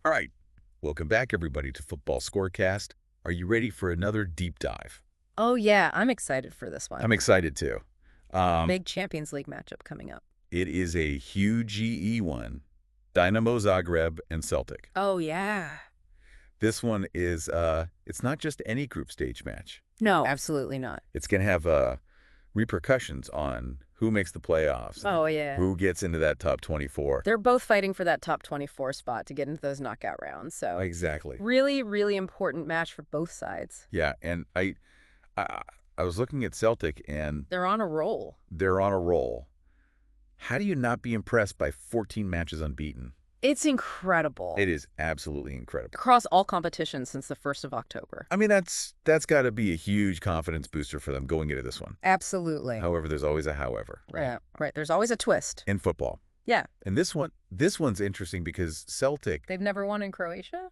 All right. Welcome back, everybody, to Football Scorecast. Are you ready for another deep dive? Oh, yeah, I'm excited for this one. I'm excited, too. Big Champions League matchup coming up. It is a huge GE one. Dynamo Zagreb and Celtic. Oh, yeah. This one is, it's not just any group stage match. No, absolutely not. It's going to have repercussions on who makes the playoffs. Oh, yeah. Who gets into that top 24. They're both fighting for that top 24 spot to get into those knockout rounds. So Exactly. really, really important match for both sides. Yeah, and I was looking at Celtic, and They're on a roll. they're on a roll. How do you not be impressed by 14 matches unbeaten? It's incredible. It is absolutely incredible. Across all competitions since the 1st of October. I mean, that's got to be a huge confidence booster for them going into this one. Absolutely. However, there's always a however. Yeah, right. There's always a twist. In football. Yeah. And this one's interesting because Celtic, They've never won in Croatia?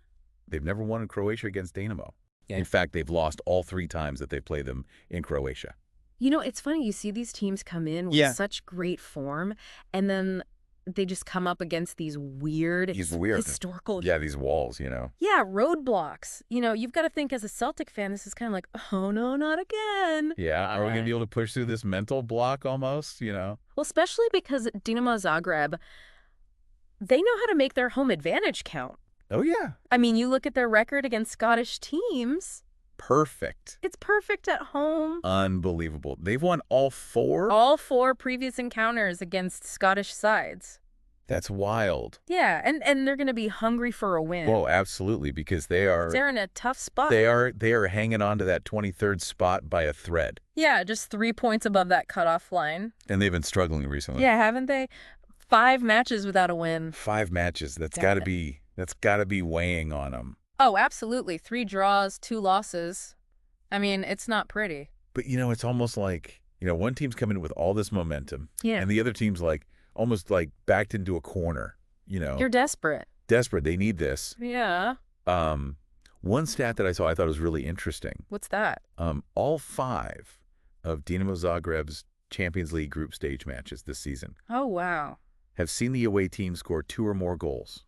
they've never won in Croatia against Dinamo. Yeah. In fact, they've lost all 3 times that they played them in Croatia. You know, it's funny. You see these teams come in with such great form, and then they just come up against these weird historical... Yeah, these walls, you know. Yeah, roadblocks. You know, you've got to think as a Celtic fan, this is kind of like, oh, no, not again. Yeah, are we going to be able to push through this mental block almost, you know? Well, especially because Dinamo Zagreb, they know how to make their home advantage count. Oh, yeah. I mean, you look at their record against Scottish teams. Perfect. It's perfect at home. Unbelievable. They've won all 4? All 4 previous encounters against Scottish sides. That's wild. Yeah, and they're going to be hungry for a win. Well, absolutely, because they're in a tough spot. They are hanging on to that 23rd spot by a thread. Yeah, just 3 points above that cutoff line. And they've been struggling recently. Yeah, haven't they? 5 matches without a win. 5 matches. That's got to be weighing on them. Oh, absolutely. 3 draws, 2 losses. I mean, it's not pretty. But, you know, it's almost like, you know, one team's coming in with all this momentum. Yeah. And the other team's almost backed into a corner, you know. You're desperate. Desperate. They need this. Yeah. One stat that I saw I thought was really interesting. What's that? All 5 of Dinamo Zagreb's Champions League group stage matches this season Oh, wow. have seen the away team score 2 or more goals.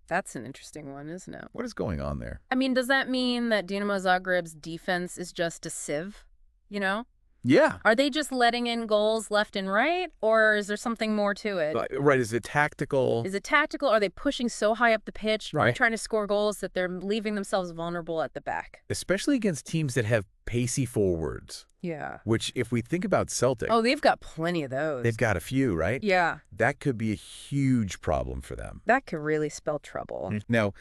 That's an interesting one, isn't it? What is going on there? I mean, does that mean that Dinamo Zagreb's defense is just a sieve, you know? Yeah. Are they just letting in goals left and right, or is there something more to it? Right. Is it tactical? Is it tactical? Are they pushing so high up the pitch, Right. trying to score goals that they're leaving themselves vulnerable at the back? Especially against teams that have pacey forwards, Yeah. which if we think about Celtic, Oh, they've got plenty of those. they've got a few, right? Yeah. That could be a huge problem for them. That could really spell trouble. Now,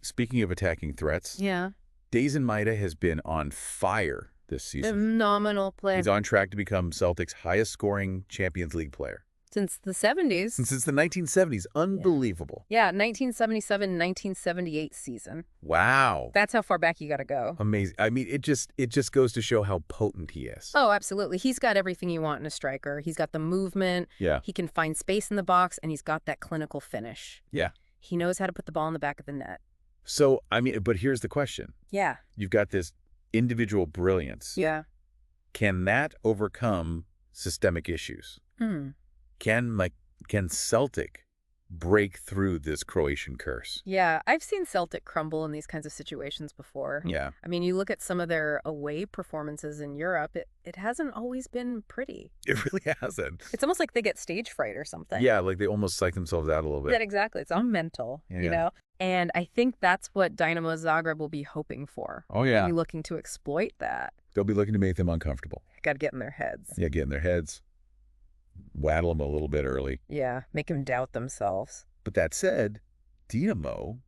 speaking of attacking threats, Yeah. Dazen Maida has been on fire this season. Phenomenal play. He's on track to become Celtic's highest scoring Champions League player. Since the 70s. Since the 1970s. Unbelievable. Yeah, 1977-1978 season. Wow. That's how far back you got to go. Amazing. I mean, it just goes to show how potent he is. Oh, absolutely. He's got everything you want in a striker. He's got the movement. Yeah. He can find space in the box, and he's got that clinical finish. Yeah. He knows how to put the ball in the back of the net. So, I mean, but here's the question. Yeah. You've got this individual brilliance. Yeah. Can that overcome systemic issues? Can Celtic break through this Croatian curse? Yeah, I've seen Celtic crumble in these kinds of situations before. Yeah. I mean, you look at some of their away performances in Europe, it hasn't always been pretty. It really hasn't. It's almost like they get stage fright or something. Yeah, like they almost psych themselves out a little bit. Yeah, exactly. It's all mental, Yeah. you know? And I think that's what Dinamo Zagreb will be hoping for. Oh, yeah. Be looking to exploit that. They'll be looking to make them uncomfortable. Got to get in their heads. Yeah, get in their heads. Waddle them a little bit early. Yeah, make them doubt themselves. But that said, Dinamo,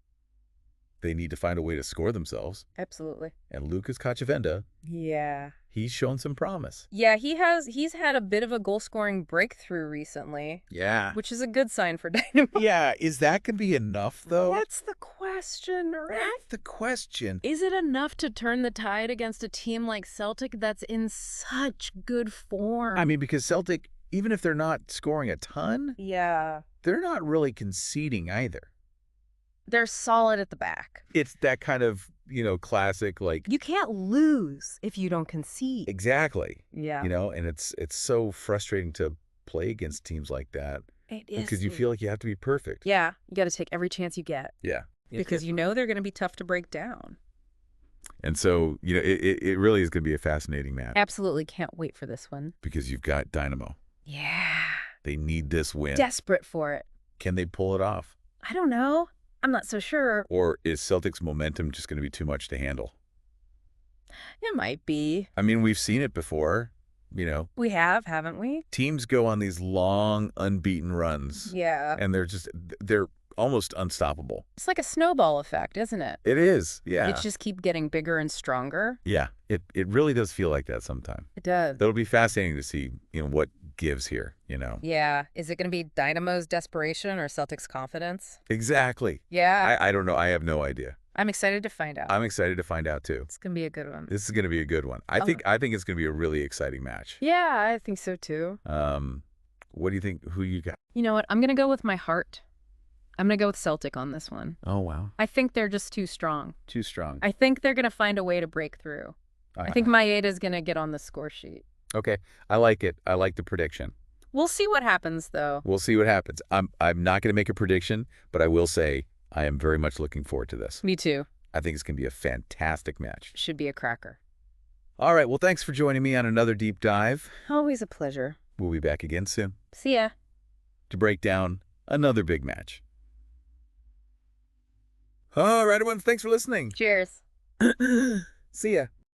they need to find a way to score themselves. Absolutely. And Lucas Cachavenda, Yeah. he's shown some promise. Yeah, he's had a bit of a goal-scoring breakthrough recently. Yeah. Which is a good sign for Dynamo. Yeah, is that going to be enough, though? That's the question, right? That's the question. Is it enough to turn the tide against a team like Celtic that's in such good form? I mean, because Celtic, even if they're not scoring a ton, yeah. they're not really conceding either. They're solid at the back. It's that kind of, you know, classic, like... You can't lose if you don't concede. Exactly. Yeah. You know, and it's so frustrating to play against teams like that. It is. Because you feel like you have to be perfect. Yeah. You got to take every chance you get. Yeah. Because you know they're going to be tough to break down. And so, it really is going to be a fascinating match. Absolutely can't wait for this one. Because you've got Dinamo. Yeah. They need this win. Desperate for it. Can they pull it off? I don't know. I'm not so sure. Or is Celtic's momentum just going to be too much to handle? It might be. I mean, we've seen it before, We have, haven't we? Teams go on these long, unbeaten runs. Yeah. And they're almost unstoppable. It's like a snowball effect, isn't it? It is, yeah. It just keep getting bigger and stronger. Yeah, it really does feel like that sometimes. It does. That'll be fascinating to see, what gives here, Yeah. Is it going to be Dynamo's desperation or Celtic's confidence? Exactly. Yeah. I don't know. I have no idea. I'm excited to find out. I'm excited to find out, too. It's going to be a good one. This is going to be a good one. I think it's going to be a really exciting match. Yeah, I think so, too. What do you think? Who you got? You know what? I'm going to go with my heart. I'm going to go with Celtic on this one. Oh, wow. I think they're just too strong. Too strong. I think they're going to find a way to break through. I think Maeda's going to get on the score sheet. Okay. I like it. I like the prediction. We'll see what happens, though. We'll see what happens. I'm not going to make a prediction, but I will say I am very much looking forward to this. Me too. I think it's going to be a fantastic match. Should be a cracker. All right. Well, thanks for joining me on another deep dive. Always a pleasure. We'll be back again soon. See ya. To break down another big match. All right, everyone. Thanks for listening. Cheers. See ya.